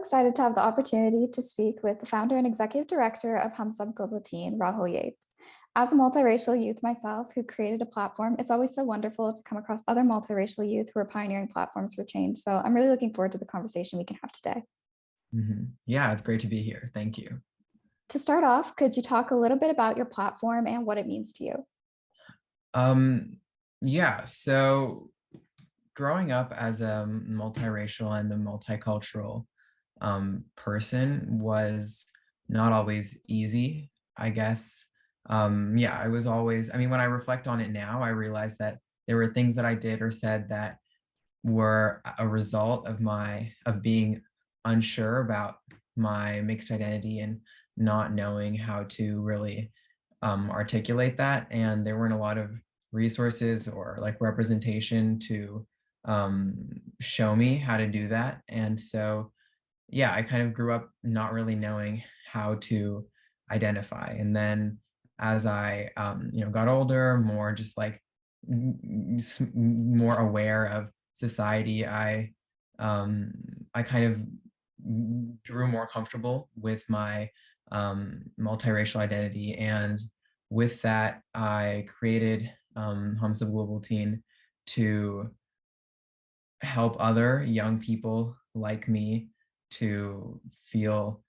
excited to have the opportunity to speak with the founder and executive director of HUMSUB Global Teen, Rahul Yates. As a multiracial youth myself who created a platform, it's always so wonderful to come across other multiracial youth who are pioneering platforms for change. So I'm really looking forward to the conversation we can have today. Yeah, it's great to be here. Thank you. To start off, could you talk a little bit about your platform and what it means to you? Yeah, so growing up as a multiracial and a multicultural person was not always easy, I guess. Yeah, I was always, when I reflect on it now, I realize that there were things that I did or said that were a result of being unsure about my mixed identity and not knowing how to really articulate that. And there weren't a lot of resources or like representation to show me how to do that. And so, yeah, I kind of grew up not really knowing how to identify. And then as I, got older, more just like more aware of society, I kind of grew more comfortable with my multiracial identity. And with that, I created HUMSUB Global Teen to help other young people like me to feel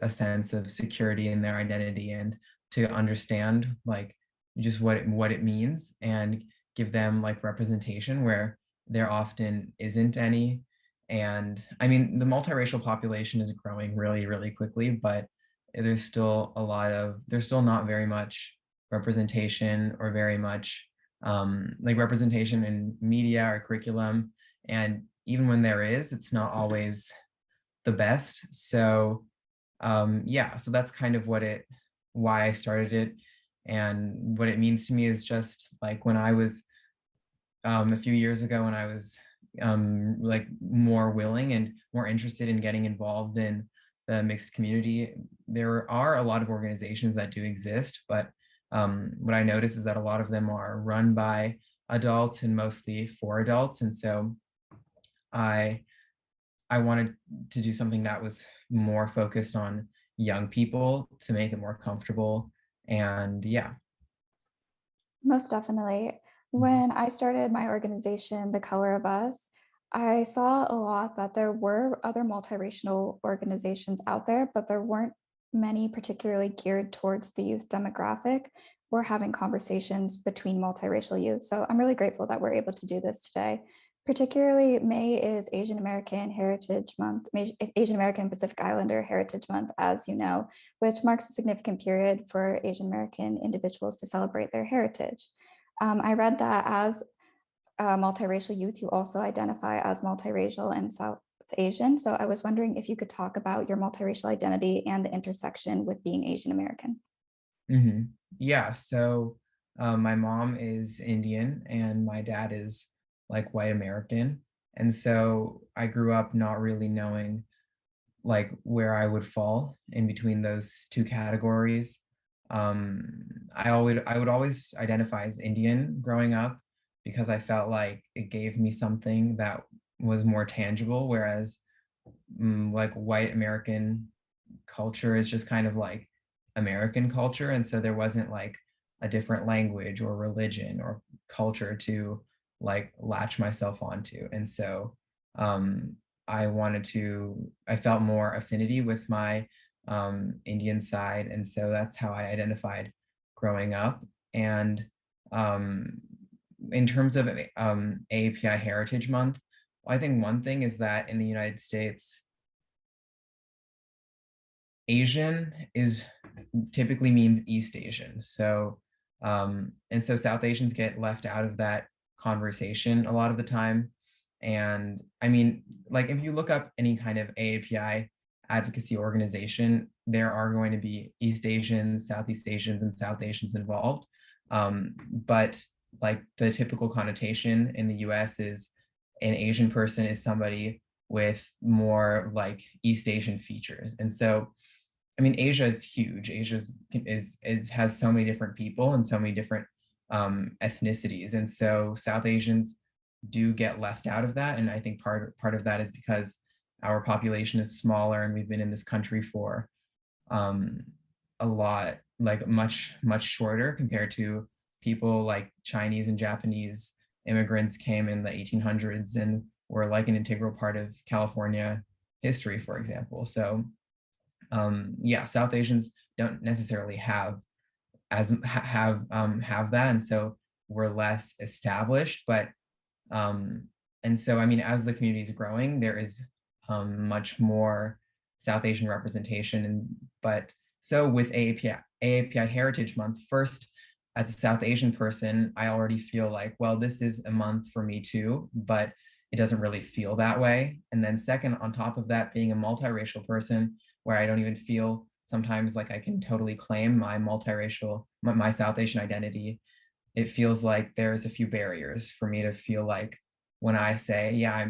a sense of security in their identity and to understand like just what it means and give them like representation where there often isn't any. And the multiracial population is growing really, really quickly, but there's still not very much representation or very much like representation in media or curriculum. And even when there is, it's not always the best. So yeah, so that's kind of why I started it. And what it means to me is just like when I was a few years ago, when I was like more willing and more interested in getting involved in the mixed community, there are a lot of organizations that do exist, but what I notice is that a lot of them are run by adults and mostly for adults. And so I wanted to do something that was more focused on young people to make it more comfortable. And yeah. Most definitely. When I started my organization, The Color of Us, I saw a lot that there were other multiracial organizations out there, but there weren't many particularly geared towards the youth demographic or having conversations between multiracial youth. So I'm really grateful that we're able to do this today. Particularly, May is Asian American Heritage Month, Asian American Pacific Islander Heritage Month, as you know, which marks a significant period for Asian American individuals to celebrate their heritage. I read that as a multiracial youth, you also identify as multiracial and South Asian. So I was wondering if you could talk about your multiracial identity and the intersection with being Asian American. Yeah, so my mom is Indian and my dad is like white American. And so I grew up not really knowing like where I would fall in between those two categories. I would always identify as Indian growing up because I felt like it gave me something that was more tangible, whereas like white American culture is just kind of like American culture. And so there wasn't like a different language or religion or culture to like latch myself onto. And so I felt more affinity with my Indian side. And so that's how I identified growing up. And in terms of AAPI Heritage Month, I think one thing is that in the United States, Asian is typically means East Asian. So, and so South Asians get left out of that conversation a lot of the time. And like if you look up any kind of AAPI advocacy organization, there are going to be East Asians, Southeast Asians, and South Asians involved. But like the typical connotation in the US is an Asian person is somebody with more like East Asian features. And so, Asia is huge. Has so many different people and so many different ethnicities. And so South Asians do get left out of that. And I think part of that is because our population is smaller and we've been in this country for um, a lot, like much shorter compared to people like Chinese and Japanese immigrants came in the 1800s and were like an integral part of California history, for example. So yeah, South Asians don't necessarily have that, and so we're less established. But um, and so I mean, as the community is growing, there is much more South Asian representation. And but so with AAPI Heritage Month, first, as a South Asian person, I already feel like, well, this is a month for me too, but it doesn't really feel that way. And then second, on top of that, being a multiracial person, where I don't even feel sometimes like I can totally claim my my South Asian identity, it feels like there's a few barriers for me to feel like when I say, yeah,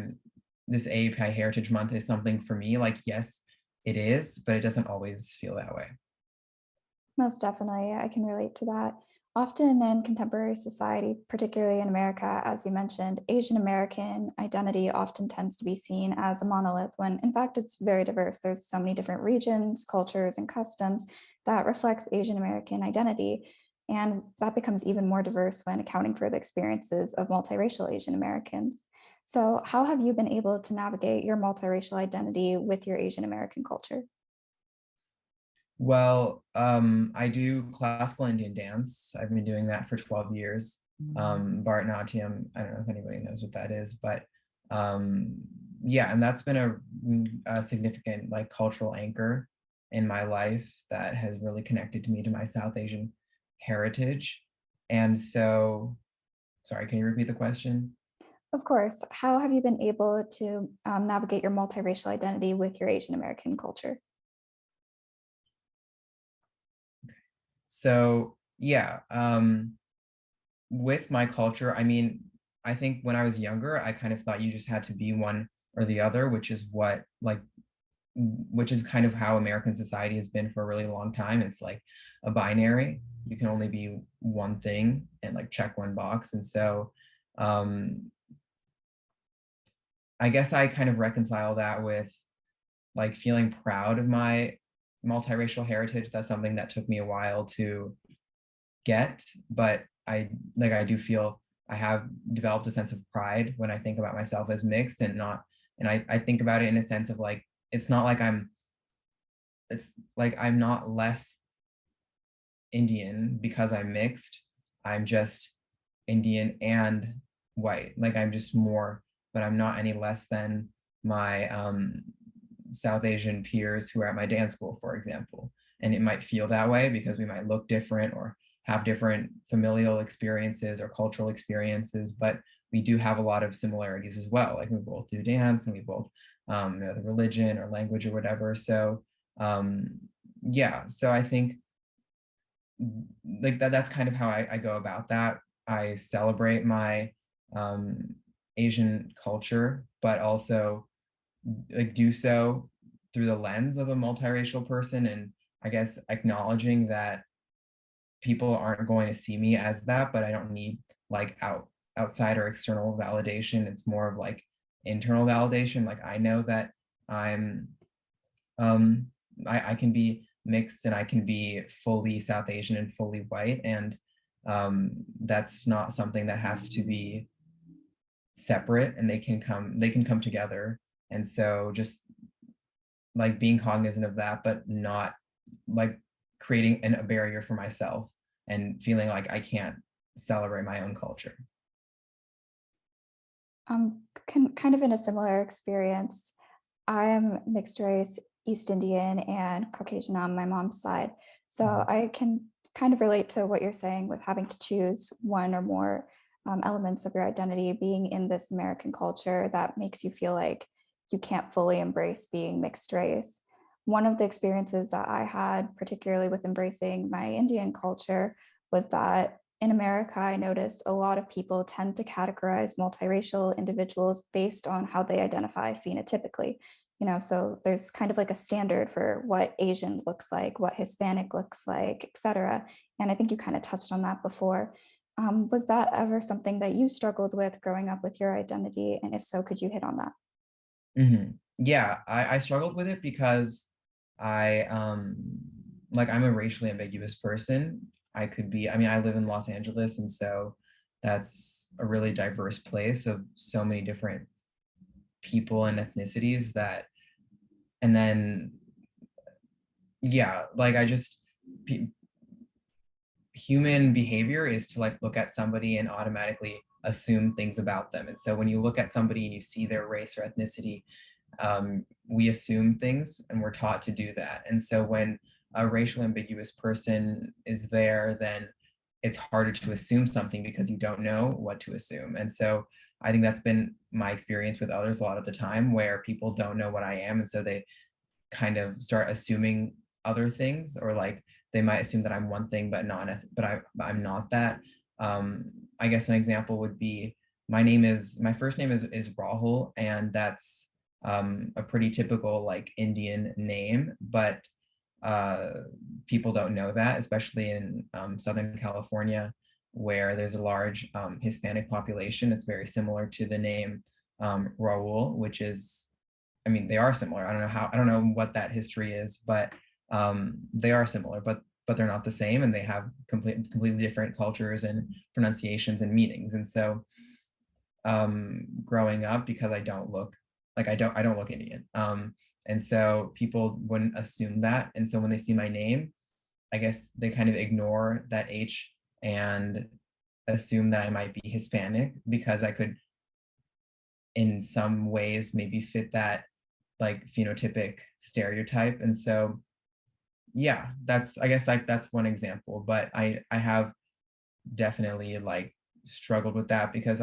this AAPI Heritage Month is something for me, like, yes, it is, but it doesn't always feel that way. Most definitely, I can relate to that. Often in contemporary society, particularly in America, as you mentioned, Asian American identity often tends to be seen as a monolith when in fact it's very diverse. There's so many different regions, cultures, and customs that reflects Asian American identity. And that becomes even more diverse when accounting for the experiences of multiracial Asian Americans. So, how have you been able to navigate your multiracial identity with your Asian American culture? Well, I do classical Indian dance. I've been doing that for 12 years. Bharatanatyam, I don't know if anybody knows what that is, but um, yeah, and that's been a significant like cultural anchor in my life that has really connected me to my South Asian heritage. And so, sorry, can you repeat the question? Of course. How have you been able to navigate your multiracial identity with your Asian American culture? So yeah, with my culture, I mean, I think when I was younger, I kind of thought you just had to be one or the other, which is kind of how American society has been for a really long time. It's like a binary. You can only be one thing and like check one box. And so um, I guess I kind of reconcile that with like feeling proud of my multiracial heritage. That's something that took me a while to get, but I do feel I have developed a sense of pride when I think about myself as mixed and not, and I think about it in a sense of like, it's not like it's like I'm not less Indian because I'm mixed. I'm just Indian and white. Like I'm just more, but I'm not any less than my South Asian peers who are at my dance school, for example. And it might feel that way because we might look different or have different familial experiences or cultural experiences, but we do have a lot of similarities as well. Like we both do dance and we both know the religion or language or whatever. So um, yeah, so I think like that's kind of how I go about that. I celebrate my um, Asian culture, but also like do so through the lens of a multiracial person, and I guess acknowledging that people aren't going to see me as that, but I don't need like outside or external validation. It's more of like internal validation. Like I know that I'm um I can be mixed and I can be fully South Asian and fully white, and that's not something that has to be separate, and they can come together. And so just like being cognizant of that, but not like creating a barrier for myself and feeling like I can't celebrate my own culture. Kind of in a similar experience. I am mixed race, East Indian, and Caucasian on my mom's side. So Mhm. I can kind of relate to what you're saying with having to choose one or more elements of your identity being in this American culture that makes you feel like you can't fully embrace being mixed race. One of the experiences that I had, particularly with embracing my Indian culture, was that in America, I noticed a lot of people tend to categorize multiracial individuals based on how they identify phenotypically. So there's kind of like a standard for what Asian looks like, what Hispanic looks like, et cetera. And I think you kind of touched on that before. Was that ever something that you struggled with growing up with your identity? And if so, could you hit on that? Hmm. Yeah, I struggled with it because I like I'm a racially ambiguous person. I mean, I live in Los Angeles, and so that's a really diverse place of so many different people and ethnicities that, and then yeah, like I just pe- human behavior is to like look at somebody and automatically assume things about them. And so when you look at somebody and you see their race or ethnicity, we assume things and we're taught to do that. And so when a racial ambiguous person is there, then it's harder to assume something because you don't know what to assume. And so I think that's been my experience with others a lot of the time where people don't know what I am. And so they kind of start assuming other things, or like they might assume that I'm one thing but I'm not that. I guess an example would be my first name is Rahul, and that's a pretty typical like Indian name, but uh, people don't know that, especially in Southern California, where there's a large Hispanic population. It's very similar to the name Raul, which is, I mean, they are similar. I don't know what that history is, but they are similar, but they're not the same, and they have completely different cultures and pronunciations and meanings. And so, growing up, because I don't look Indian, and so people wouldn't assume that. And so when they see my name, I guess they kind of ignore that H and assume that I might be Hispanic because I could, in some ways, maybe fit that like phenotypic stereotype. And so yeah, that's, I guess, like that's one example, but I have definitely like struggled with that because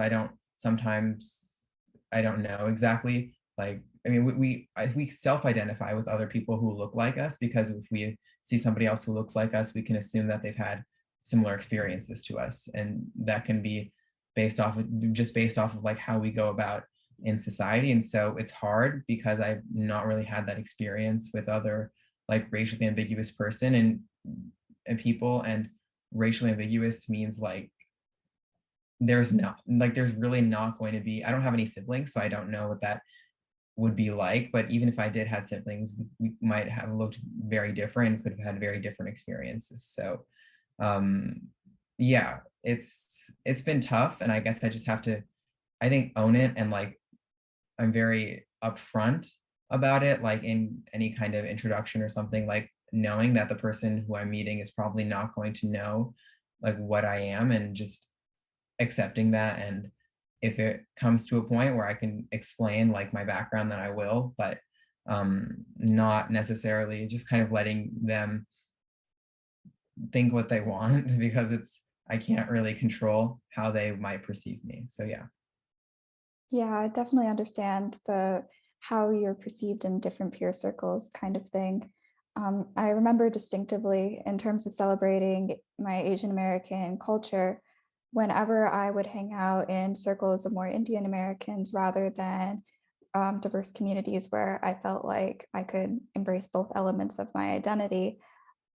sometimes I don't know exactly, like, I mean, we self-identify with other people who look like us, because if we see somebody else who looks like us, we can assume that they've had similar experiences to us, and that can be based off of like how we go about in society. And so it's hard because I've not really had that experience with other like racially ambiguous person and people. And racially ambiguous means like there's really not going to be, I don't have any siblings, so I don't know what that would be like. But even if I did had siblings, we might have looked very different, could have had very different experiences. So um yeah, it's been tough, and I guess I just have to, I think, own it. And like I'm very upfront about it, like in any kind of introduction or something, like knowing that the person who I'm meeting is probably not going to know like what I am, and just accepting that. And if it comes to a point where I can explain like my background, then I will, but not necessarily just kind of letting them think what they want because I can't really control how they might perceive me. So yeah. Yeah, I definitely understand the how you're perceived in different peer circles kind of thing. I remember distinctively in terms of celebrating my Asian American culture, whenever I would hang out in circles of more Indian Americans rather than diverse communities where I felt like I could embrace both elements of my identity,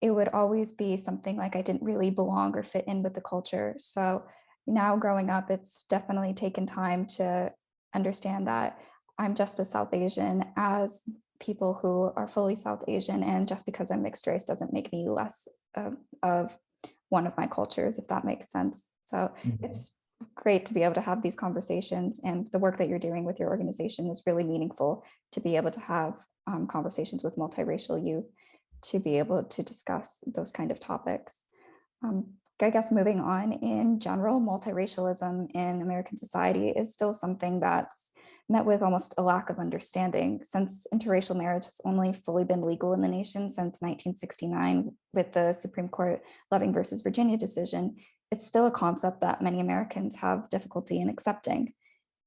it would always be something like I didn't really belong or fit in with the culture. So now growing up, it's definitely taken time to understand that I'm just as South Asian as people who are fully South Asian. And just because I'm mixed race doesn't make me less of one of my cultures, if that makes sense. So Mhm. it's great to be able to have these conversations. And the work that you're doing with your organization is really meaningful to be able to have conversations with multiracial youth to be able to discuss those kind of topics. I guess moving on, in general, multiracialism in American society is still something that's met with almost a lack of understanding, since interracial marriage has only fully been legal in the nation since 1969 with the Supreme Court Loving versus Virginia decision. It's still a concept that many Americans have difficulty in accepting.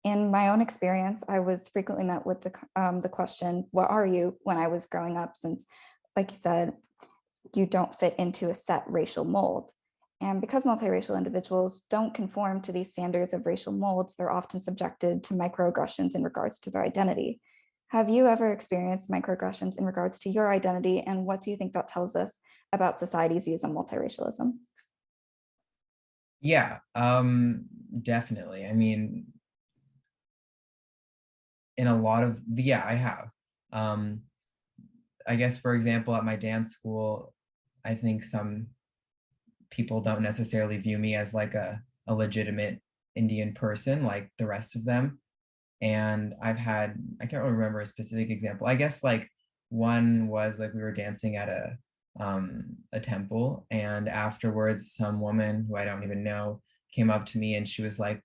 In my own experience, I was frequently met with the question, "What are you?" when I was growing up, since, like you said, you don't fit into a set racial mold. And because multiracial individuals don't conform to these standards of racial molds, they're often subjected to microaggressions in regards to their identity. Have you ever experienced microaggressions in regards to your identity? And what do you think that tells us about society's views on multiracialism? Yeah, definitely. I mean, in a lot of, yeah, I have. Um, I guess, for example, at my dance school, I think some people don't necessarily view me as like a legitimate Indian person like the rest of them. And I can't really remember a specific example. I guess like one was like we were dancing at a temple, and afterwards some woman who I don't even know came up to me and she was like,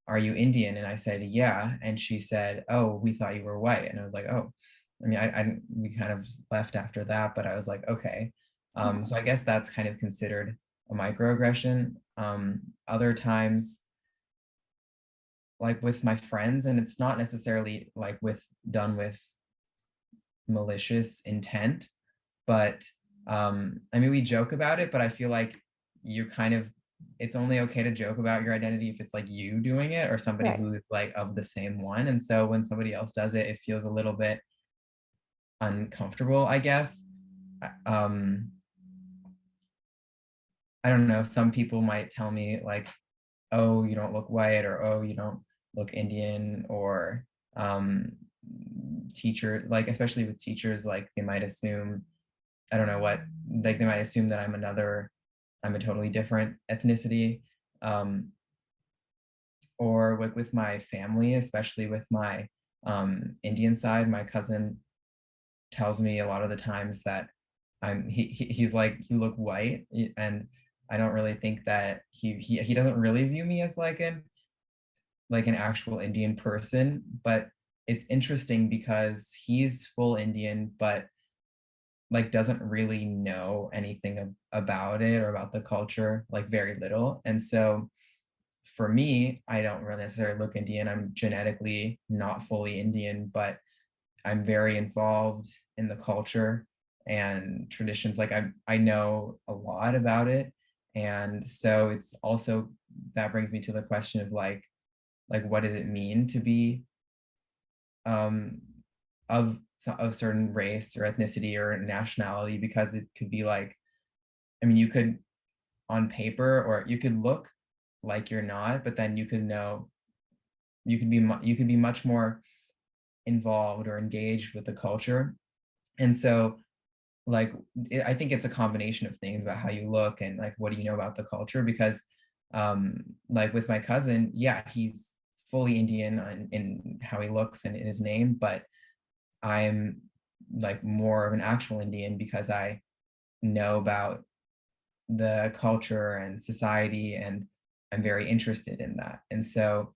"Are you Indian?" And I said, "Yeah." And she said, "Oh, we thought you were white." And I was like, "Oh." I mean, we kind of just left after that, but I was like, okay. So I guess that's kind of considered a microaggression. Other times, like with my friends, and it's not necessarily like done with malicious intent, but I mean, we joke about it, but I feel like you kind of it's only okay to joke about your identity if it's like you doing it or somebody Right. who is like of the same one. And so when somebody else does it, it feels a little bit uncomfortable, I guess. Um, I don't know. Some people might tell me like, "Oh, you don't look white," or "Oh, you don't look Indian," or um, teacher like especially with teachers, like they might assume I don't know what like they might assume that I'm a totally different ethnicity. Um, or like with my family, especially with my Indian side, my cousin tells me a lot of the times that he's like, "You look white," and I don't really think that he doesn't really view me as like an actual Indian person. But it's interesting because he's full Indian, but like doesn't really know anything about it or about the culture, like very little. And so for me, I don't really necessarily look Indian. I'm genetically not fully Indian, but I'm very involved in the culture and traditions. Like I know a lot about it. And so it's also that brings me to the question of like what does it mean to be um of a certain race or ethnicity or nationality? Because it could be like, I mean, you could on paper or you could look like you're not, but then you could know you could be much more involved or engaged with the culture. And so like I think it's a combination of things about how you look and like what do you know about the culture. Because like with my cousin, yeah, he's fully Indian in how he looks and in his name, but I'm like more of an actual Indian because I know about the culture and society, and I'm very interested in that. And so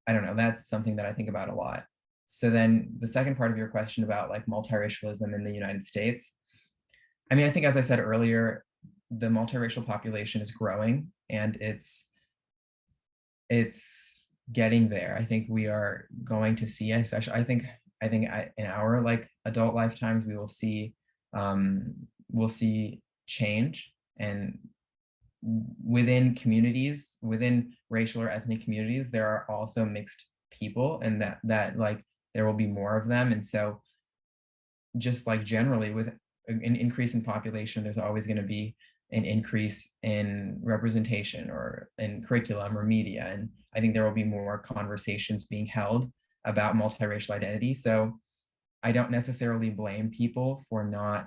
I don't know, that's something that I think about a lot. So then the second part of your question about like multiracialism in the United States, I mean, I think as I said earlier, the multiracial population is growing and it's getting there. I think we are going to see, especially in our like adult lifetimes, um, we'll see change. And within communities, within racial or ethnic communities, there are also mixed people, and that like there will be more of them. And so just like generally with an increase in population, there's always going to be an increase in representation or in curriculum or media. And I think there will be more conversations being held about multiracial identity. So I don't necessarily blame people for not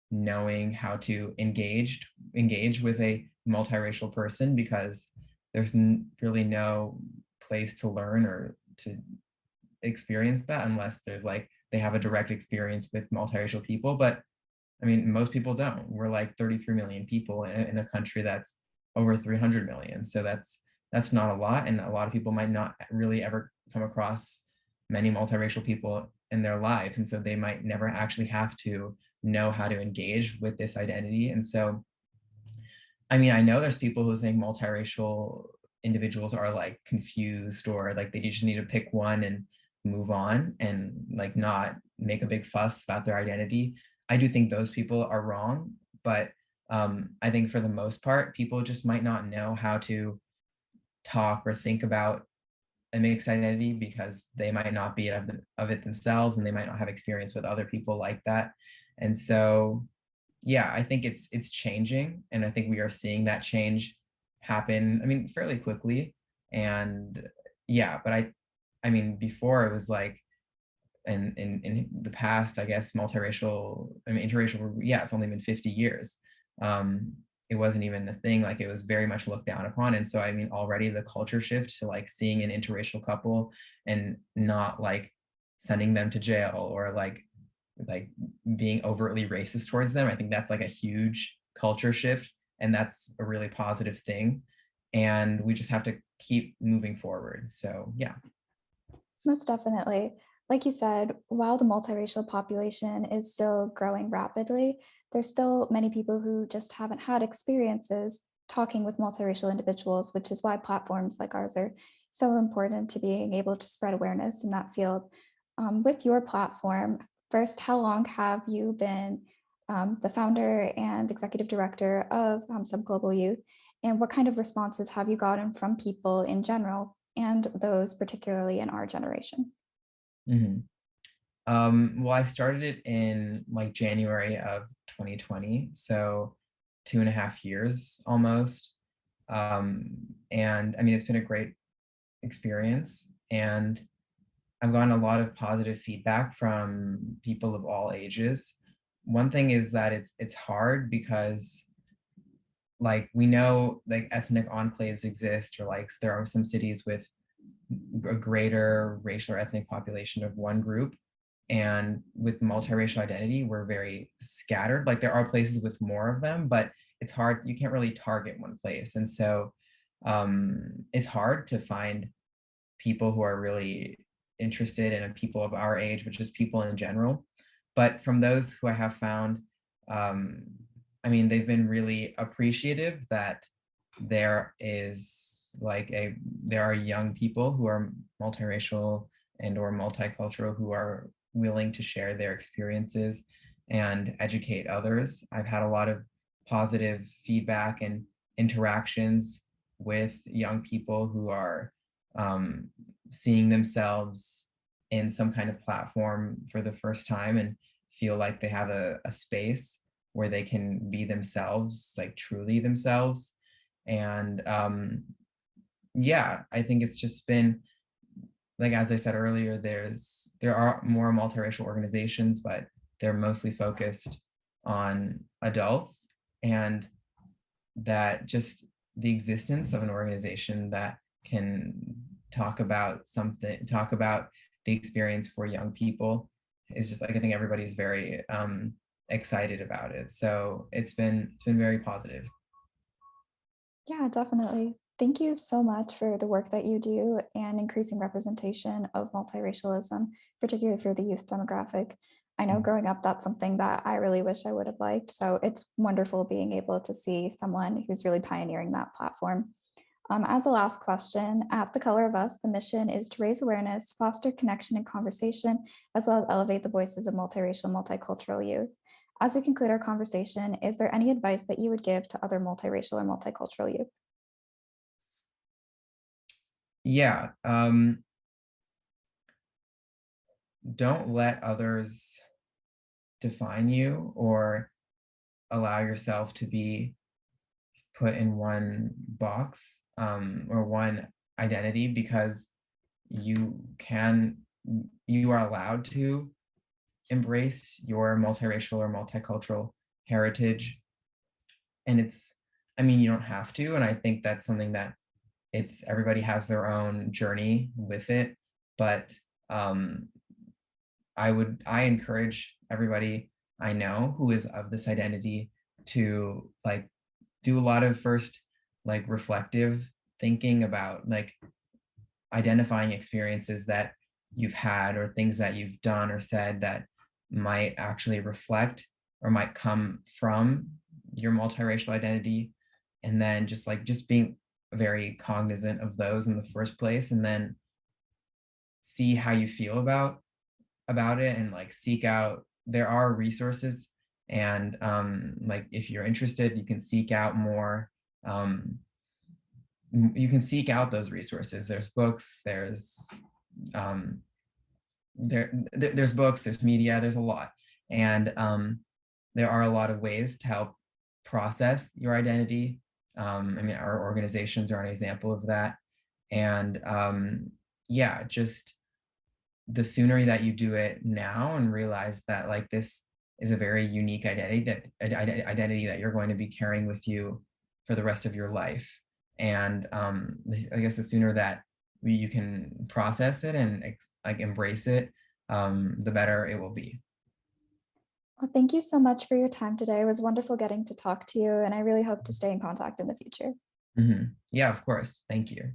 knowing how to engage with a multiracial person, because there's really no place to learn or to experience that unless there's like they have a direct experience with multiracial people. But I mean, most people don't. We're like 33 million people in a country that's over 300 million. So that's not a lot, and a lot of people might not really ever come across many multiracial people in their lives, and so they might never actually have to know how to engage with this identity. And so I mean, I know there's people who think multiracial individuals are like confused, or like they just need to pick one and move on and like not make a big fuss about their identity. I do think those people are wrong, but I think for the most part, people just might not know how to talk or think about a mixed identity because they might not be of it themselves, and they might not have experience with other people like that. And so yeah, I think it's changing, and I think we are seeing that change happen, I mean, fairly quickly. And yeah, but I mean, before it was like in the past, I guess, multiracial, I mean, interracial, yeah, it's only been 50 years. Um, it wasn't even a thing, like it was very much looked down upon. And so, I mean, already the culture shift to like seeing an interracial couple and not like sending them to jail or like being overtly racist towards them. I think that's like a huge culture shift, and that's a really positive thing. And we just have to keep moving forward. So yeah. Most definitely. Like you said, while the multiracial population is still growing rapidly, there's still many people who just haven't had experiences talking with multiracial individuals, which is why platforms like ours are so important to being able to spread awareness in that field. With your platform, first, how long have you been the founder and executive director of HUMSUB Global Youth? And what kind of responses have you gotten from people in general and those particularly in our generation? Mhm. Well, I started it in like January of 2020, so 2.5 years almost. And I mean, it's been a great experience, and I've gotten a lot of positive feedback from people of all ages. One thing is that it's hard because like we know like ethnic enclaves exist, or like there are some cities with a greater racial or ethnic population of one group. And with multiracial identity, we're very scattered. Like there are places with more of them, but it's hard. You can't really target one place. And so it's hard to find people who are really interested in people of our age, but just people in general. But from those who I have found, um, I mean, they've been really appreciative that there is like there are young people who are multiracial and or multicultural who are willing to share their experiences and educate others. I've had a lot of positive feedback and interactions with young people who are um, seeing themselves in some kind of platform for the first time and feel like they have a space where they can be themselves, like truly themselves. And yeah, I think it's just been like, as I said earlier, there are more multiracial organizations, but they're mostly focused on adults. And that just the existence of an organization that can talk about the experience for young people is just like, I think everybody's very excited about it. So it's been very positive. Yeah, definitely. Thank you so much for the work that you do and increasing representation of multiracialism, particularly for the youth demographic. I know Mhm. growing up, that's something that I really wish I would have liked. So it's wonderful being able to see someone who's really pioneering that platform. As a last question, at The Color of Us, the mission is to raise awareness, foster connection and conversation, as well as elevate the voices of multiracial, multicultural youth. As we conclude our conversation, is there any advice that you would give to other multiracial or multicultural youth? Yeah, don't let others define you or allow yourself to be put in one box or one identity, because you can you are allowed to embrace your multiracial or multicultural heritage. And it's, I mean, you don't have to, and I think that's something that it's everybody has their own journey with it. But um I encourage everybody I know who is of this identity to like do a lot of first like reflective thinking about like identifying experiences that you've had or things that you've done or said that might actually reflect or might come from your multiracial identity. And then just being very cognizant of those in the first place, and then see how you feel about it, and like seek out, there are resources, and like if you're interested you can seek out more, um, you can seek out those resources. There's books, um, there's books, there's media, there's a lot. And there are a lot of ways to help process your identity. I mean, our organizations are an example of that. And yeah, just the sooner that you do it now and realize that like this is a very unique identity that you're going to be carrying with you for the rest of your life. And I guess the sooner that you can process it and like embrace it, the better it will be. Well, thank you so much for your time today. It was wonderful getting to talk to you, and I really hope to stay in contact in the future. Yeah, of course. Thank you.